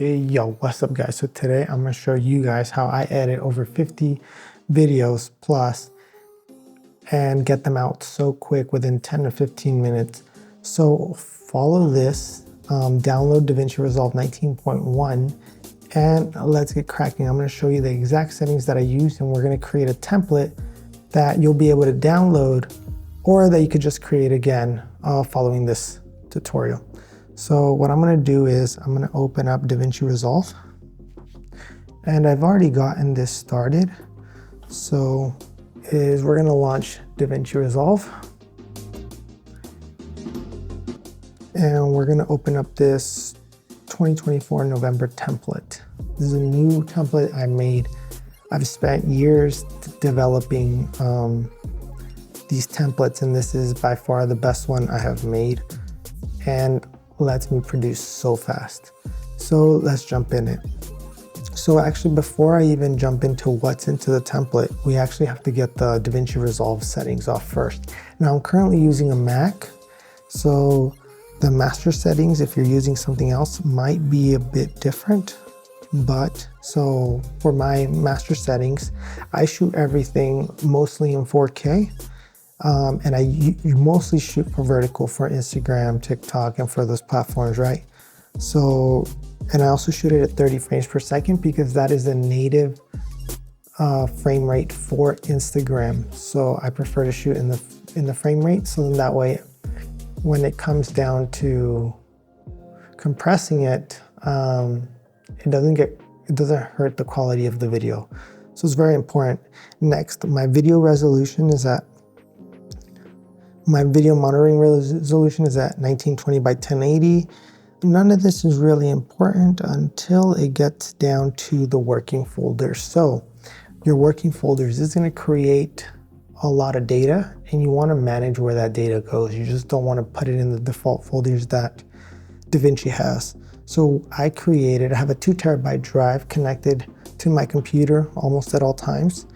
Yo, what's up guys? So today I'm going to show you guys how I edit over 50 videos plus and get them out so quick within 10 to 15 minutes. So follow this, download Davinci Resolve 19.1 and let's get cracking. I'm going to show you the exact settings that I use, and we're going to create a template that you'll be able to download or that you could just create again following this tutorial. So what I'm going to do is I'm going to open up Davinci Resolve, and I've already gotten this started. So we're going to launch Davinci Resolve, and we're going to open up this 2024 November template. This is a new template I made. I've spent years developing these templates, and this is by far the best one I have made and lets me produce so fast. So let's jump in it. So actually, before I even jump into what's into the template, we actually have to get the Davinci Resolve settings off first. Now I'm currently using a Mac, so the master settings, if you're using something else, might be a bit different. But so for my master settings, I shoot everything mostly in 4K. And you mostly shoot for vertical for Instagram, TikTok, and for those platforms, right? So, and I also shoot it at 30 frames per second because that is the native frame rate for Instagram. So I prefer to shoot in the frame rate, so then that way, when it comes down to compressing it, it doesn't hurt the quality of the video. So it's very important. Next, my video monitoring resolution is at 1920 by 1080. None of this is really important until it gets down to the working folders. So your working folders is going to create a lot of data, and you want to manage where that data goes. You just don't want to put it in the default folders that Davinci has. So I have a 2 terabyte drive connected to my computer almost at all times,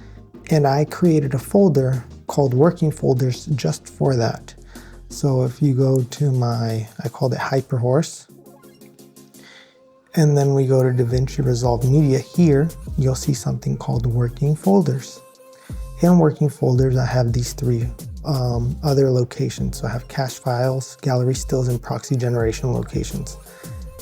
and I created a folder called working folders just for that. So if you go to I called it Hyperhorse, and then we go to Davinci Resolve Media here, you'll see something called working folders. In working folders, I have these 3 other locations. So I have cache files, gallery stills, and proxy generation locations.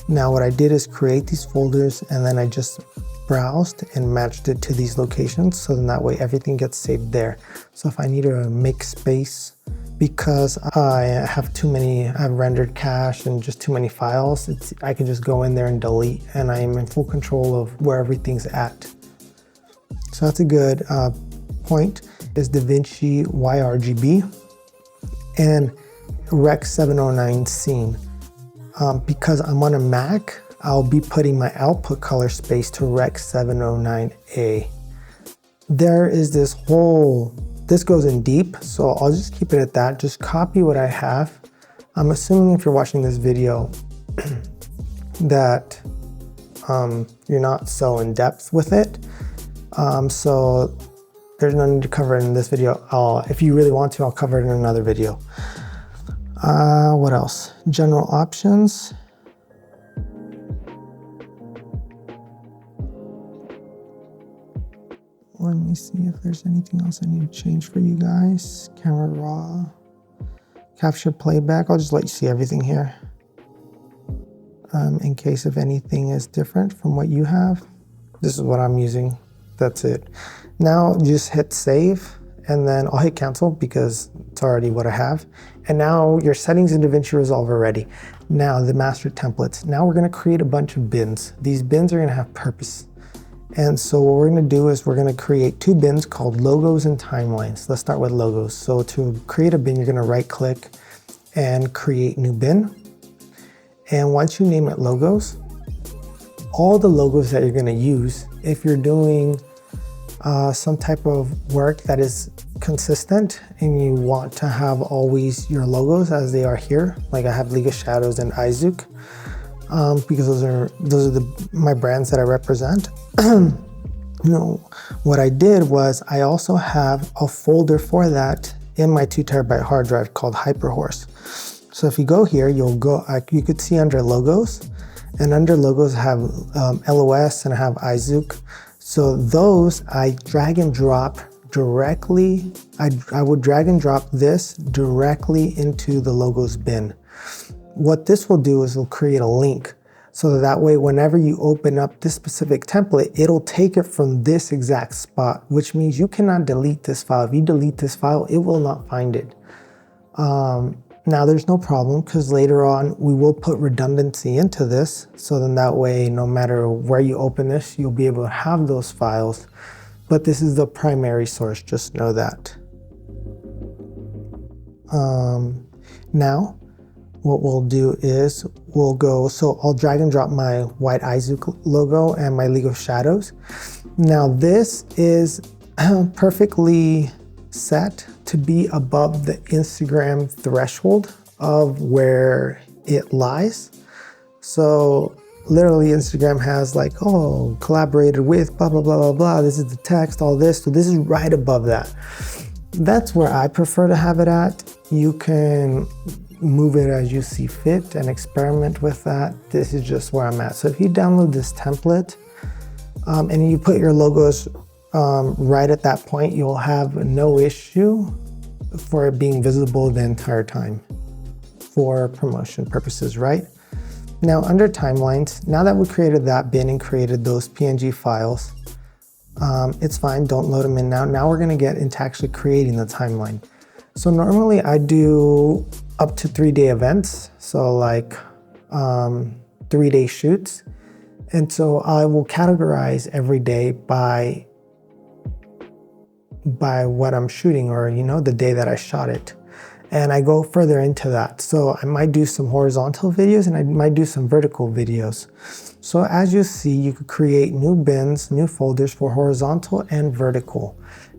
Now what I did is create these folders, and then I just browsed and matched it to these locations, so then that way everything gets saved there. So if I need to make space because I've rendered cache and just too many files, I can just go in there and delete, and I am in full control of where everything's at. So that's a good point. Is Davinci YRGB and Rec 709 scene. Because I'm on a Mac, I'll be putting my output color space to Rec 709A. There is this goes in deep, so I'll just keep it at that. Just copy what I have. I'm assuming if you're watching this video that you're not so in depth with it. So there's no need to cover it in this video. If you really want to, I'll cover it in another video. What else? General options. Let me see if there's anything else I need to change for you guys. Camera raw, capture playback. I'll just let you see everything here. In case if anything is different from what you have. This is what I'm using. That's it. Now just hit save, and then I'll hit cancel because it's already what I have. And now your settings in Davinci Resolve are ready. Now the master templates. Now we're going to create a bunch of bins. These bins are going to have purpose. And so what we're going to do is we're going to create 2 bins called logos and timelines. Let's start with logos. So to create a bin, you're going to right click and create new bin. And once you name it logos, all the logos that you're going to use, if you're doing some type of work that is consistent and you want to have always your logos as they are here, like I have League of Shadows and Izook, because those are my brands that I represent. What I did was I also have a folder for that in my 2 terabyte hard drive called Hyperhorse. So if you go here, you could see under logos, And under logos I have LOS and I have iZook. So those I drag and drop directly, I would drag and drop this directly into the logos bin. What this will do is it'll create a link. So that way, whenever you open up this specific template, it'll take it from this exact spot, which means you cannot delete this file. If you delete this file, it will not find it. Now there's no problem because later on we will put redundancy into this. So then that way, no matter where you open this, you'll be able to have those files. But this is the primary source, just know that. Now, what we'll do is we'll go, so I'll drag and drop my white iZook logo and my Lego shadows. Now this is perfectly set to be above the Instagram threshold of where it lies. So literally Instagram has like, oh, collaborated with blah, blah, blah, blah, blah. This is the text, all this. So this is right above that. That's where I prefer to have it at. You can move it as you see fit and experiment with that. This is just where I'm at. So if you download this template and you put your logos right at that point, you'll have no issue for it being visible the entire time for promotion purposes, right? Now under timelines, now that we created that bin and created those PNG files, it's fine, don't load them in now. Now we're gonna get into actually creating the timeline. So normally I do up to 3-day events, so like 3-day shoots. And so I will categorize every day by what I'm shooting, or the day that I shot it. And I go further into that. So I might do some horizontal videos and I might do some vertical videos. So as you see, you could create new bins, new folders for horizontal and vertical.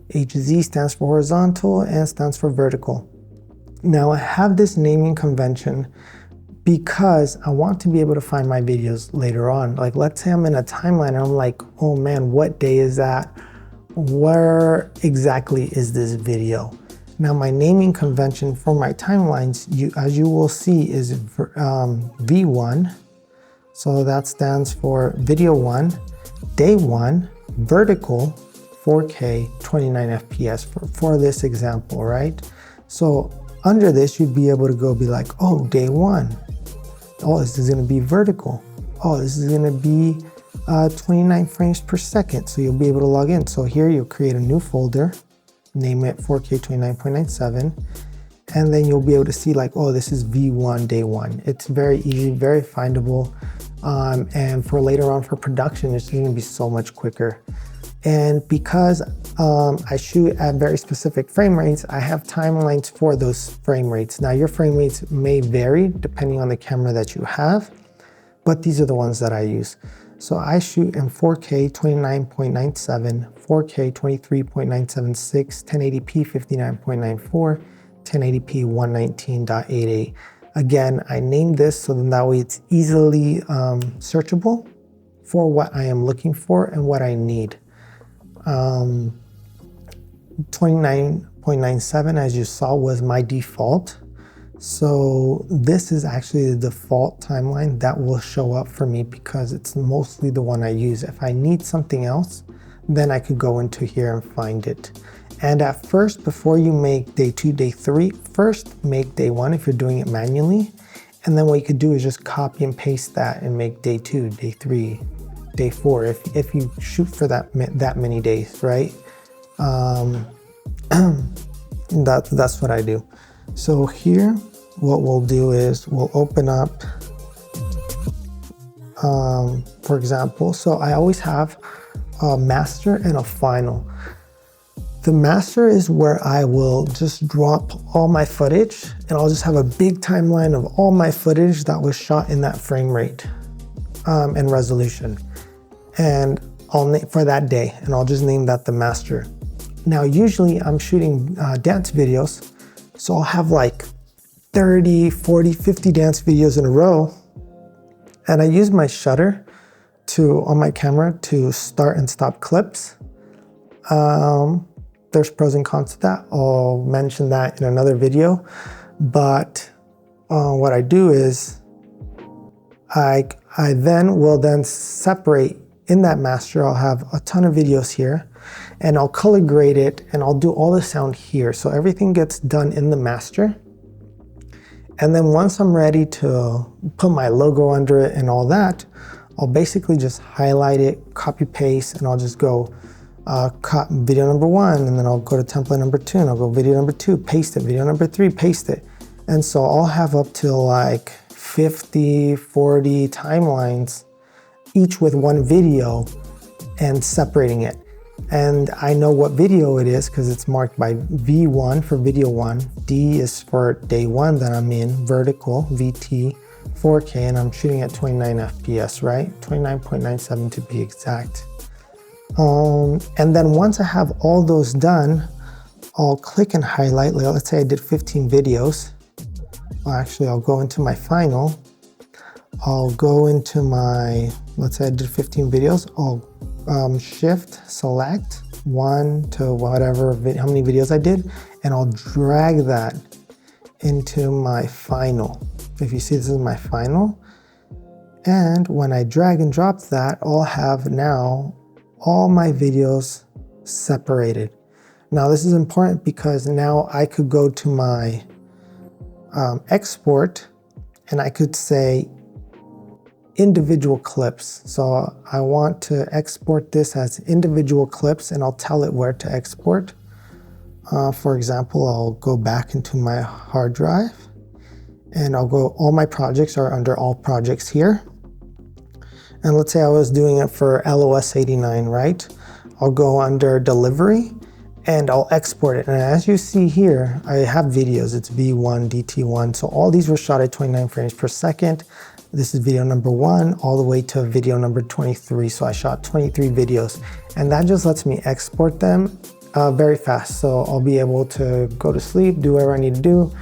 HZ stands for horizontal and stands for vertical. Now I have this naming convention because I want to be able to find my videos later on. Like let's say I'm in a timeline and I'm like, oh man, what day is that? Where exactly is this video? Now my naming convention for my timelines, as you will see, is V1. So that stands for video 1, day 1, vertical, 4K, 29 FPS for this example, right? So under this, you'd be able to go be like, oh, day 1. Oh, this is gonna be vertical. Oh, this is gonna be 29 frames per second. So you'll be able to log in. So here you'll create a new folder, name it 4K 29.97, and then you'll be able to see like, oh, this is V1 day 1. It's very easy, very findable, and for later on for production, it's going to be so much quicker. And because I shoot at very specific frame rates, I have timelines for those frame rates. Now your frame rates may vary depending on the camera that you have, but these are the ones that I use. So I shoot in 4K 29.97, 4K 23.976, 1080p 59.94, 1080p 119.88. Again, I named this so then that way it's easily searchable for what I am looking for and what I need. 29.97, as you saw, was my default. So this is actually the default timeline that will show up for me because it's mostly the one I use. If I need something else, then I could go into here and find it. And at first, before you make day 2, day 3, first make day 1 if you're doing it manually. And then what you could do is just copy and paste that and make day 2, day 3, day 4, if you shoot for that many days, right? That's what I do. So here, what we'll do is we'll open up, for example, so I always have a master and a final. The master is where I will just drop all my footage and I'll just have a big timeline of all my footage that was shot in that frame rate and resolution. And I'll name for that day, and I'll just name that the master. Now, usually I'm shooting dance videos, so I'll have like 30, 40, 50 dance videos in a row. And I use my shutter on my camera to start and stop clips. There's pros and cons to that. I'll mention that in another video. But what I do is I I then will separate in that master. I'll have a ton of videos here, and I'll color grade it, and I'll do all the sound here. So everything gets done in the master. And then once I'm ready to put my logo under it and all that, I'll basically just highlight it, copy paste, and I'll just go video number 1, and then I'll go to template number 2, and I'll go video number 2, paste it, video number 3, paste it. And so I'll have up to like 50, 40 timelines, each with one video, and separating it. And I know what video it is because it's marked by V1 for video 1, D is for day 1 that I'm in, vertical, VT, 4K, and I'm shooting at 29 FPS, right? 29.97 to be exact. And then once I have all those done, I'll click and highlight. Let's say I did 15 videos. Well, actually, I'll go into my final. I'll go into my, let's say I did 15 videos. I'll shift, select 1 to whatever, how many videos I did, and I'll drag that into my final. If you see, this is my final. And when I drag and drop that, I'll have now all my videos separated. Now this is important because now I could go to my export, and I could say individual clips. So I want to export this as individual clips, and I'll tell it where to export. For example, I'll go back into my hard drive, and I'll go, all my projects are under all projects here. And let's say I was doing it for LOS 89, right? I'll go under delivery, and I'll export it. And as you see here, I have videos. It's V1, DT1. So all these were shot at 29 frames per second. This is video number 1 all the way to video number 23. So I shot 23 videos, and that just lets me export them very fast. So I'll be able to go to sleep, do whatever I need to do,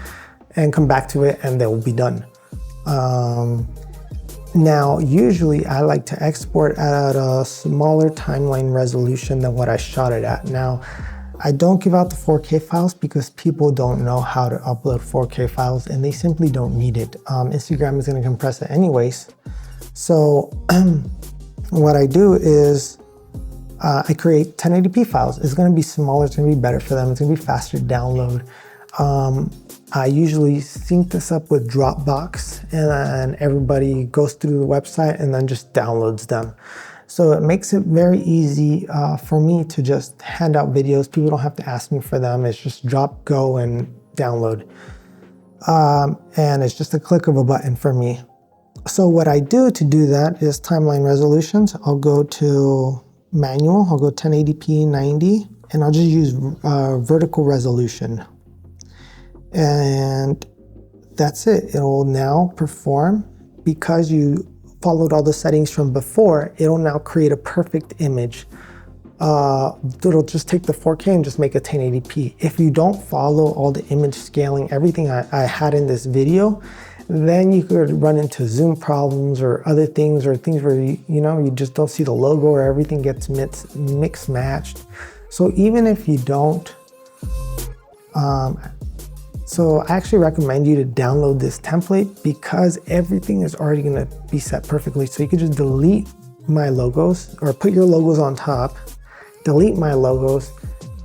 and come back to it, and they will be done. Now, usually I like to export at a smaller timeline resolution than what I shot it at. Now, I don't give out the 4K files because people don't know how to upload 4K files, and they simply don't need it. Instagram is going to compress it anyways. So what I do is I create 1080p files. It's going to be smaller, it's going to be better for them, it's going to be faster to download. I usually sync this up with Dropbox, and then everybody goes through the website and then just downloads them. So it makes it very easy for me to just hand out videos. People don't have to ask me for them. It's just drop, go, and download. And it's just a click of a button for me. So what I do to do that is timeline resolutions. I'll go to manual, I'll go 1080p 90, and I'll just use vertical resolution. And that's it. It will now perform, because you followed all the settings from before, it'll now create a perfect image. It'll just take the 4K and just make a 1080p. If you don't follow all the image scaling, everything I had in this video, then you could run into zoom problems or other things, or things where you just don't see the logo, or everything gets mixed matched. So even if you don't, so I actually recommend you to download this template, because everything is already going to be set perfectly. So you could just delete my logos, or put your logos on top, delete my logos,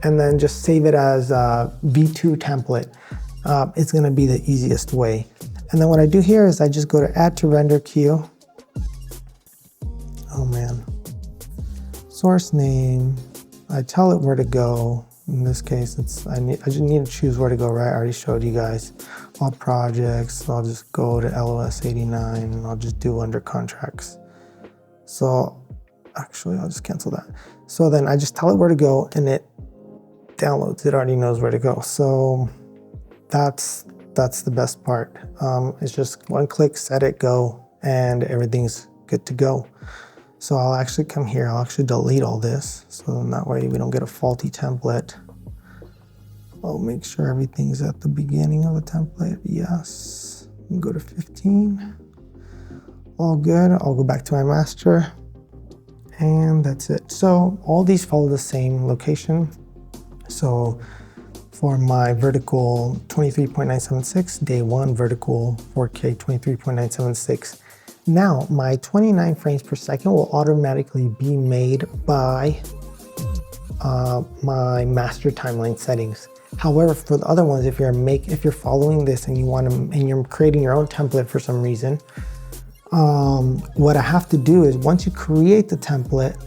and then just save it as a V2 template. It's going to be the easiest way. And then what I do here is I just go to add to render queue. Oh man. Source name. I tell it where to go. In this case, I just need to choose where to go, right? I already showed you guys all projects. So I'll just go to LOS 89, and I'll just do under contracts. So actually, I'll just cancel that. So then I just tell it where to go, and it downloads. It already knows where to go. So that's the best part. It's just one click, set it, go, and everything's good to go. So I'll actually come here, I'll actually delete all this, so then that way we don't get a faulty template. I'll make sure everything's at the beginning of the template. Yes. Go to 15. All good. I'll go back to my master, and that's it. So all these follow the same location. So for my vertical 23.976, day 1, vertical 4K 23.976. Now, my 29 frames per second will automatically be made by my master timeline settings. However, for the other ones, if you're following this and you're creating your own template for some reason, what I have to do is once you create the template,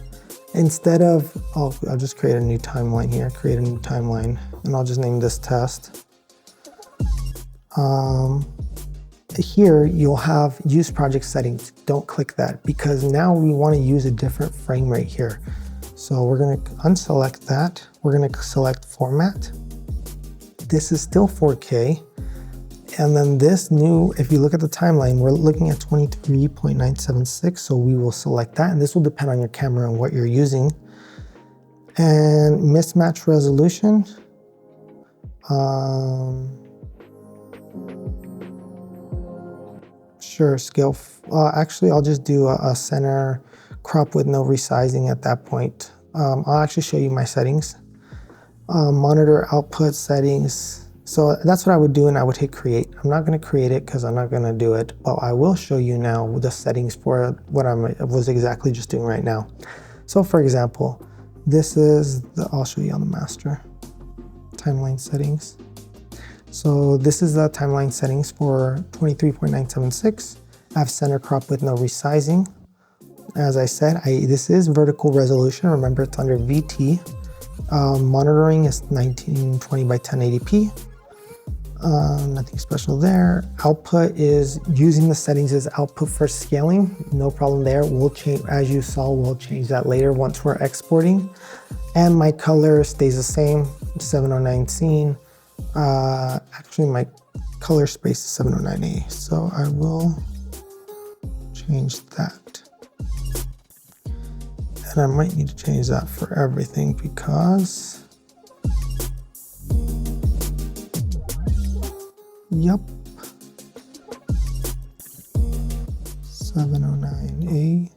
instead of, I'll just create a new timeline here, create a new timeline, and I'll just name this test. Here you'll have use project settings. Don't click that because now we want to use a different frame rate here. So we're going to unselect that. We're going to select format. This is still 4K. And then this new, if you look at the timeline, we're looking at 23.976. So we will select that. And this will depend on your camera and what you're using. And mismatch resolution. Sure, scale. Actually, I'll just do a center crop with no resizing at that point. I'll actually show you my settings. Monitor output settings. So that's what I would do, and I would hit create. I'm not going to create it because I'm not going to do it, but I will show you now the settings for what I was exactly just doing right now. So for example, this is I'll show you on the master timeline settings. So this is the timeline settings for 23.976. I have center crop with no resizing. As I said, this is vertical resolution. Remember, it's under VT. Monitoring is 1920 by 1080p. Nothing special there. Output is using the settings as output for scaling. No problem there. We'll change, as you saw, we'll change that later once we're exporting. And my color stays the same, 709 scene. Actually, my color space is 709A, so I will change that. And I might need to change that for everything because, yep, 709A.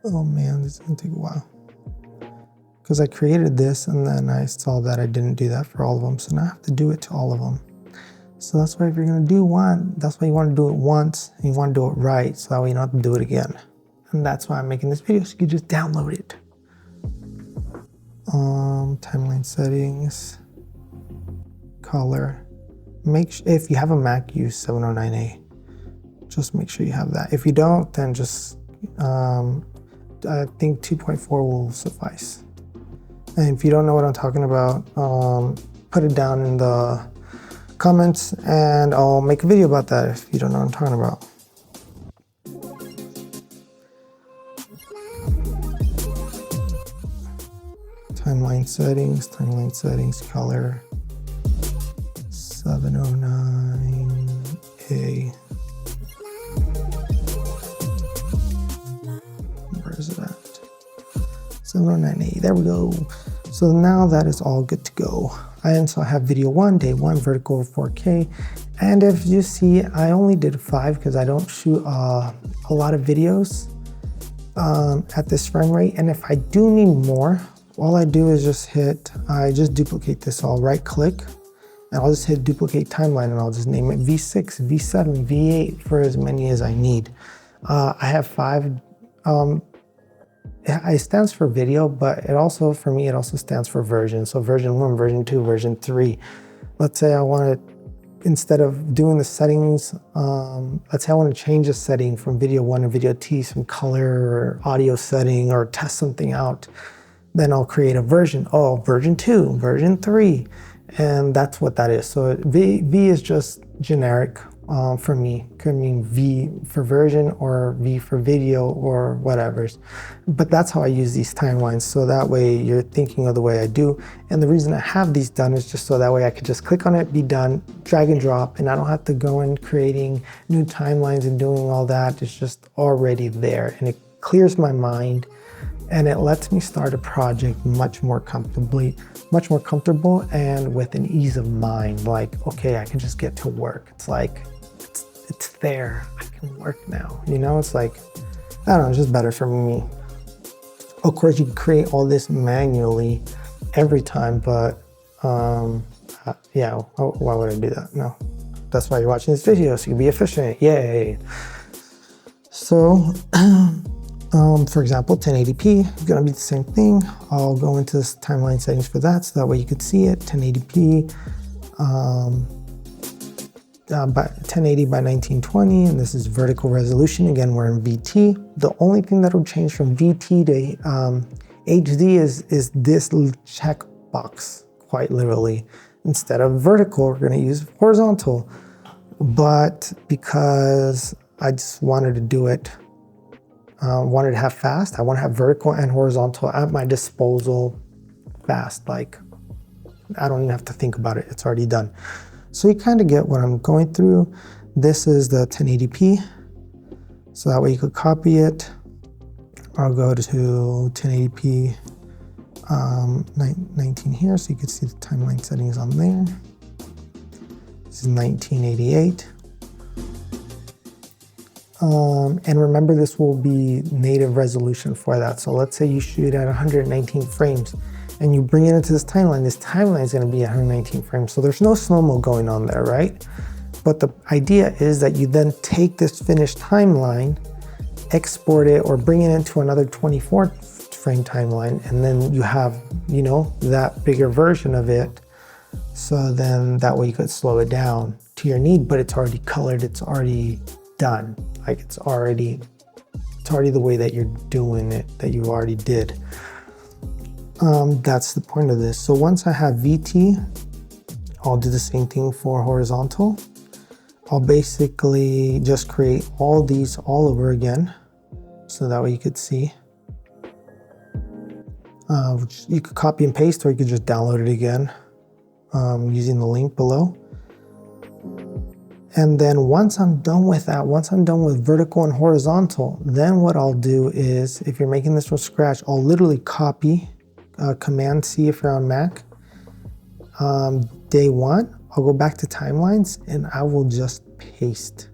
Oh man, this is gonna take a while. Because I created this and then I saw that I didn't do that for all of them. So now I have to do it to all of them. So that's why if you're gonna do one, that's why you wanna do it once and you wanna do it right so that way you don't have to do it again. And that's why I'm making this video, so you can just download it. Timeline settings, color. If you have a Mac, use 709A. Just make sure you have that. If you don't, then just, I think 2.4 will suffice. And if you don't know what I'm talking about, put it down in the comments and I'll make a video about that if you don't know what I'm talking about. Timeline settings, color, 709A. Where is it at? 709A, there we go. So now that is all good to go. And so I have video one, day one, vertical 4K. And if you see, I only did 5 because I don't shoot a lot of videos at this frame rate. And if I do need more, all I do is I just duplicate this. I'll right click and I'll just hit duplicate timeline and I'll just name it V6, V7, V8 for as many as I need. I have 5. It stands for video, but it also, for me, it also stands for version. So version 1, version 2, version 3. Let's say I want to, instead of doing the settings, let's say I want to change a setting from video 1 to video 2, some color or audio setting, or test something out. Then I'll create a version. Oh, version 2, version 3. And that's what that is. So V is just generic for me. Could mean V for version or V for video or whatever. But that's how I use these timelines. So that way you're thinking of the way I do. And the reason I have these done is just so that way I could just click on it, be done, drag and drop, and I don't have to go in creating new timelines and doing all that. It's just already there and it clears my mind. And it lets me start a project much more comfortable and with an ease of mind. Like, okay, I can just get to work. It's like, it's there. I can work now. You know, it's like, I don't know, it's just better for me. Of course, you can create all this manually every time, but yeah, why would I do that? No. That's why you're watching this video, so you can be efficient. Yay. So, for example, 1080p is going to be the same thing. I'll go into this timeline settings for that, so that way you could see it. 1080p, by 1080 by 1920, and this is vertical resolution. Again, we're in VT. The only thing that will change from VT to HD is this checkbox, quite literally. Instead of vertical, we're going to use horizontal. But because I just wanted to do it, wanted to have fast, I want to have vertical and horizontal at my disposal fast. Like, I don't even have to think about it. It's already done. So you kind of get what I'm going through. This is the 1080p. So that way you could copy it. I'll go to 1080p 19 here, so you can see the timeline settings on there. This is 1988. And remember, this will be native resolution for that. So let's say you shoot at 119 frames and you bring it into this timeline is going to be 119 frames. So there's no slow-mo going on there, right? But the idea is that you then take this finished timeline, export it, or bring it into another 24 frame timeline, and then you have, you know, that bigger version of it. So then that way you could slow it down to your need, but it's already colored, it's already done. Like it's already the way that you're doing it, that you already did. That's the point of this. So once I have VT, I'll do the same thing for horizontal. I'll basically just create all these all over again. So that way you could see. Which you could copy and paste, or you could just download it again using the link below. And then once I'm done with that, once I'm done with vertical and horizontal, then what I'll do is, if you're making this from scratch, I'll literally copy, Command C if you're on Mac. Day one, I'll go back to timelines and I will just paste.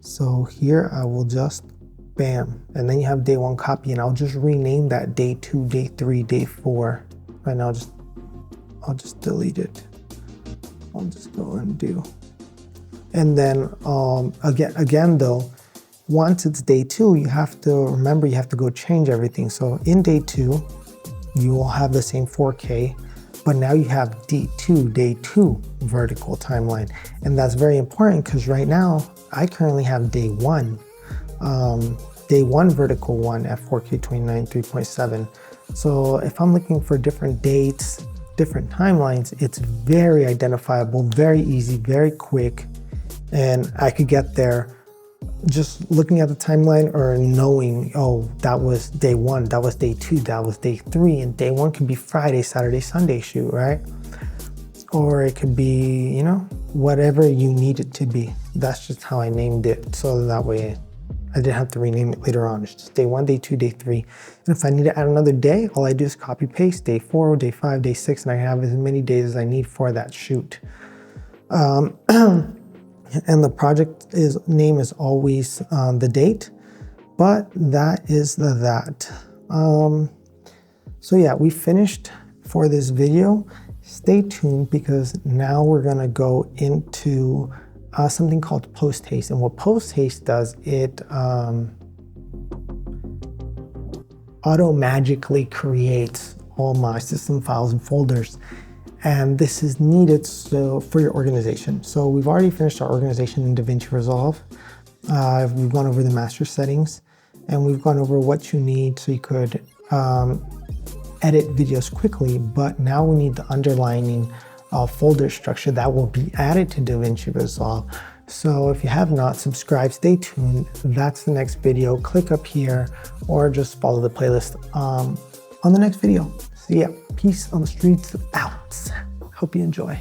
So here I will just bam, and then you have day one copy, and I'll just rename that day 2, day 3, day 4. Right now, I'll just delete it. I'll just go and do. And then again though, once it's day 2, you have to remember, you have to go change everything. So in day 2, you will have the same 4K, but now you have day 2 vertical timeline. And that's very important because right now I currently have day 1. Day 1 vertical one at 4K 29 3.7. So if I'm looking for different dates, different timelines, it's very identifiable, very easy, very quick. And I could get there just looking at the timeline, or knowing, oh, that was day 1, that was day 2, that was day 3, and day 1 could be Friday, Saturday, Sunday shoot, right? Or it could be, you know, whatever you need it to be. That's just how I named it. So that way I didn't have to rename it later on. It's just day 1, day 2, day 3. And if I need to add another day, all I do is copy paste day 4, day 5, day 6, and I have as many days as I need for that shoot. And the project name is always the date, but that is that. So yeah, we finished for this video. Stay tuned, because now we're gonna go into something called post haste. And what post haste does, it auto-magically creates all my system files and folders. And this is needed for your organization. So we've already finished our organization in Davinci Resolve. We've gone over the master settings, and we've gone over what you need so you could edit videos quickly. But now we need the underlining folder structure that will be added to Davinci Resolve. So if you have not subscribed, stay tuned. That's the next video. Click up here, or just follow the playlist on the next video. So yeah, peace on the streets out. Hope you enjoy.